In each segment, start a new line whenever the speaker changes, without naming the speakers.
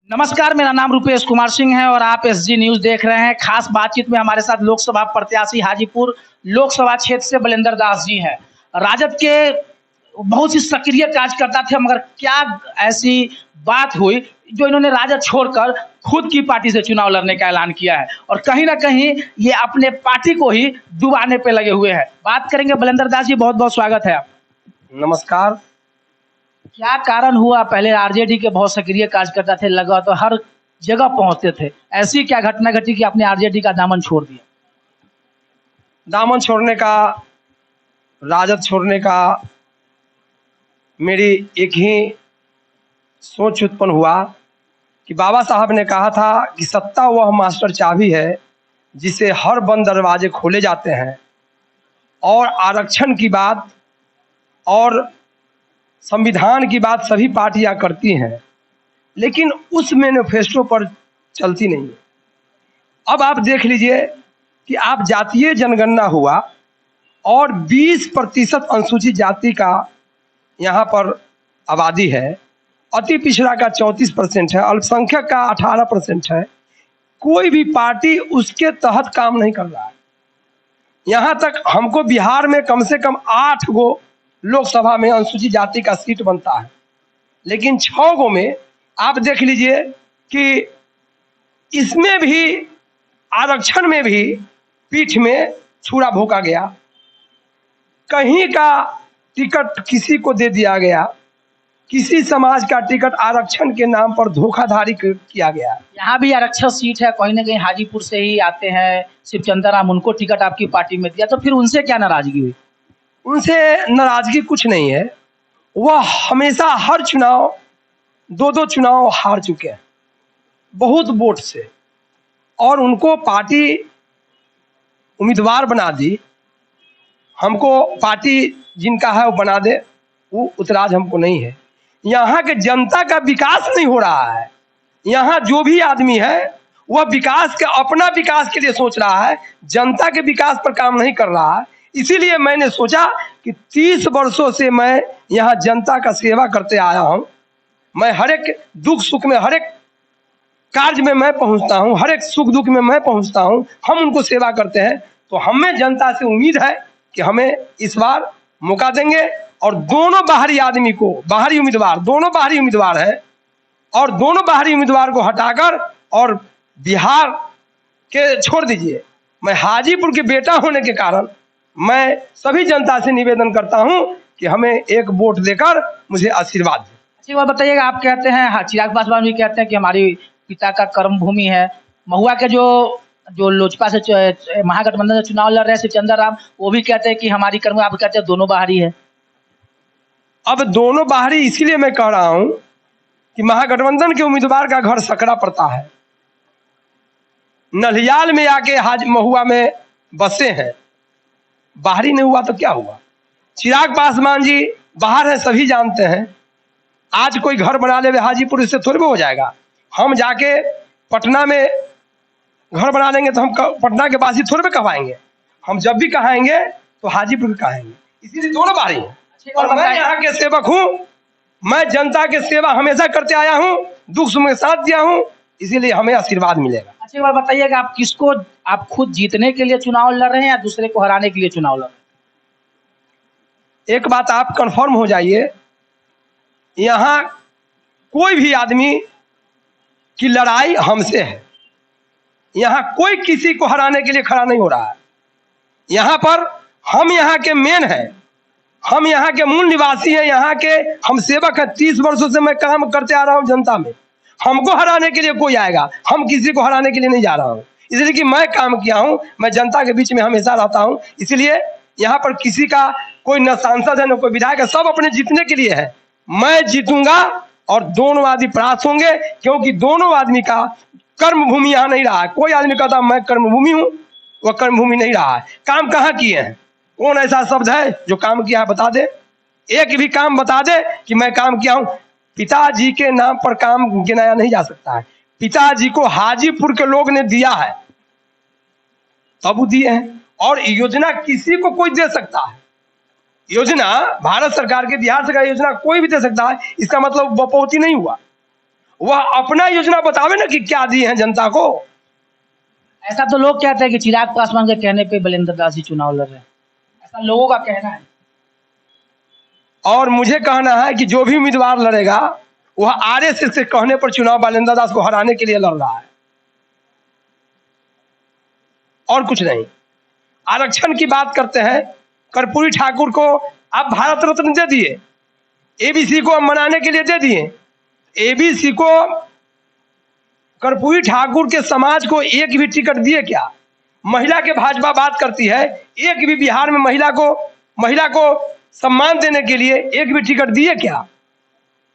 नमस्कार, मेरा नाम रुपेश कुमार सिंह है और आप एसजी न्यूज़ देख रहे हैं। खास बातचीत में हमारे साथ लोकसभा प्रत्याशी हाजीपुर लोकसभा क्षेत्र से बलेंद्र दास जी हैं। राजद के बहुत ही सक्रिय कार्यकर्ता थे, मगर क्या ऐसी बात हुई जो इन्होंने राजद छोड़कर खुद की पार्टी से चुनाव लड़ने का ऐलान किया है और कहीं ना कहीं ये अपने पार्टी को ही डुबाने पे लगे हुए हैं। बात करेंगे बलेंद्र दास जी, बहुत बहुत स्वागत है आप।
नमस्कार।
क्या कारण हुआ? पहले आरजेडी के बहुत सक्रिय कार्यकर्ता थे, लगा तो हर जगह पहुंचते थे, ऐसी क्या घटना घटी कि आपने आरजेडी का दामन छोड़ दिया?
दामन छोड़ने का, राजद छोड़ने का मेरी एक ही सोच उत्पन्न हुआ कि बाबा साहब ने कहा था कि सत्ता वह मास्टर चाबी है जिसे हर बंद दरवाजे खोले जाते हैं, और आरक्षण की बात और संविधान की बात सभी पार्टियां करती हैं, लेकिन उस मैनिफेस्टो पर चलती नहीं है। अब आप देख लीजिए कि आप जातीय जनगणना हुआ और 20% अनुसूचित जाति का यहाँ पर आबादी है, अति पिछड़ा का 34% है, अल्पसंख्यक का 18% है। कोई भी पार्टी उसके तहत काम नहीं कर रहा है। यहाँ तक हमको बिहार में कम से कम 8 गो लोकसभा में अनुसूचित जाति का सीट बनता है, लेकिन 6 गो में आप देख लीजिए कि इसमें भी, आरक्षण में भी पीठ में छुरा भोंका गया। कहीं का टिकट किसी को दे दिया गया, किसी समाज का टिकट आरक्षण के नाम पर धोखाधड़ी किया गया।
यहाँ भी आरक्षण सीट है, कहीं ना कहीं हाजीपुर से ही आते हैं शिवचंद्र राम, उनको टिकट आपकी पार्टी में दिया, तो फिर उनसे क्या नाराजगी हुई?
उनसे नाराजगी कुछ नहीं है। वह हमेशा हर चुनाव 2-2 चुनाव हार चुके हैं बहुत वोट से, और उनको पार्टी उम्मीदवार बना दी। हमको पार्टी जिनका है वो बना दे, वो उतराज हमको नहीं है। यहाँ के जनता का विकास नहीं हो रहा है। यहाँ जो भी आदमी है वह विकास के, अपना विकास के लिए सोच रहा है, जनता के विकास पर काम नहीं कर रहा है। इसीलिए मैंने सोचा कि 30 वर्षों से मैं यहाँ जनता का सेवा करते आया हूँ। मैं हर एक दुख सुख में, हर एक कार्य में मैं पहुँचता हूँ, हर एक सुख दुख में मैं पहुँचता हूँ। हम उनको सेवा करते हैं, तो हमें जनता से उम्मीद है कि हमें इस बार मौका देंगे। और दोनों बाहरी आदमी को, बाहरी उम्मीदवार, दोनों बाहरी उम्मीदवार हैं, और दोनों बाहरी उम्मीदवार को हटाकर और बिहार के छोड़ दीजिए। मैं हाजीपुर के बेटा होने के कारण मैं सभी जनता से निवेदन करता हूं कि हमें एक वोट देकर मुझे आशीर्वाद दें।
अच्छी बात बताइएगा, आप कहते हैं, चिराग पासवान भी कहते हैं कि हमारी पिता का कर्म भूमि है। महुआ के जो लोजपा से महागठबंधन से चुनाव लड़ रहे हैं शिवचंद्र राम, वो भी कहते हैं कि हमारी कर्म, आप कहते हैं दोनों बाहरी है।
अब दोनों बाहरी इसीलिए मैं कह रहा हूं कि महागठबंधन के उम्मीदवार का घर सकरा पड़ता है, नलियाल में आके महुआ में बसे हैं। बाहरी नहीं हुआ तो क्या हुआ? चिराग पासवान जी बाहर है, सभी जानते हैं। आज कोई घर बना ले हाजीपुर, इससे थोड़ी हो जाएगा। हम जाके पटना में घर बना लेंगे तो हम पटना के वासी थोड़े कहवाएंगे। हम जब भी कहाएंगे तो हाजीपुर कहाएंगे। इसीलिए दोनों बाहरी हैं। और मैं यहाँ के सेवक हूँ, मैं जनता के सेवा हमेशा करते आया हूँ, दुख सुख में साथ दिया हूँ, इसीलिए हमें आशीर्वाद मिलेगा।
अच्छी बात बताइएगा, आप किसको, आप खुद जीतने के लिए चुनाव लड़ रहे हैं या दूसरे को हराने के लिए चुनाव लड़ रहे हैं?
एक बात आप कंफर्म हो जाइए, यहाँ कोई भी आदमी की लड़ाई हमसे है। यहाँ कोई किसी को हराने के लिए खड़ा नहीं हो रहा है। यहाँ पर हम यहाँ के मेन हैं, हम यहाँ के मूल निवासी हैं, यहाँ के हम सेवक हैं। 30 वर्षों से मैं काम करते आ रहा हूँ जनता में। हमको हराने के लिए कोई आएगा, हम किसी को हराने के लिए नहीं जा रहा हूँ। इसलिए कि मैं काम किया हूँ, मैं जनता के बीच में हमेशा रहता हूँ। इसलिए यहाँ पर किसी का कोई न सांसद है न कोई विधायक है, सब अपने जीतने के लिए है। मैं जीतूंगा और दोनों आदमी परास्त होंगे, क्योंकि दोनों आदमी का कर्म भूमि यहाँ नहीं रहा है। कोई आदमी कहता मैं कर्म भूमि हूँ, वह कर्म भूमि नहीं रहा है। काम कहाँ किए हैं? कौन ऐसा शब्द है जो काम किया है? बता दे, एक भी काम बता दे कि मैं काम किया हूं। पिताजी के नाम पर काम गिनाया नहीं जा सकता है। पिताजी को हाजीपुर के लोग ने दिया है, तब दिए हैं। और योजना किसी को कोई दे सकता है। योजना भारत सरकार के, बिहार सरकार योजना कोई भी दे सकता है, इसका मतलब बपौती नहीं हुआ। वह अपना योजना बतावे ना कि क्या दिए हैं जनता को।
ऐसा तो लोग कहते हैं कि चिराग पासवान के कहने पे बलेंद्र दास जी चुनाव लड़ रहे हैं, ऐसा लोगों का कहना है।
और मुझे कहना है कि जो भी उम्मीदवार लड़ेगा वह आरएसएस के कहने पर चुनाव बलेंद्र दास को हराने के लिए लड़ रहा है, और कुछ नहीं। आरक्षण की बात करते हैं, कर्पूरी ठाकुर को आप भारत रत्न दे दिए, एबीसी को मनाने के लिए दे दिए। एबीसी को, कर्पूरी ठाकुर के समाज को एक भी टिकट दिए क्या? महिला के भाजपा बात करती है, एक भी बिहार में महिला को सम्मान देने के लिए एक भी टिकट दिए क्या?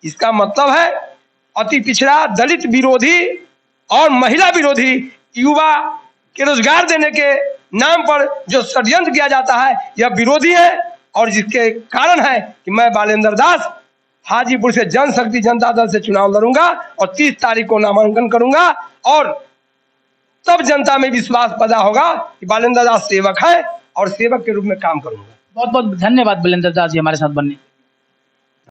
इसका मतलब है अति पिछड़ा, दलित विरोधी और महिला विरोधी युवा के रोजगार देने के नाम पर जो षड्यंत्र किया जाता है यह विरोधी है। और जिसके कारण है कि मैं बालेंद्र दास हाजीपुर से जनशक्ति जनता दल से चुनाव लड़ूंगा और 30 तारीख को नामांकन करूंगा, और तब जनता में विश्वास पैदा होगा कि बालेंद्र दास सेवक है और सेवक के रूप में काम करूंगा।
बहुत बहुत धन्यवाद बलेंद्र दास जी हमारे साथ बनने।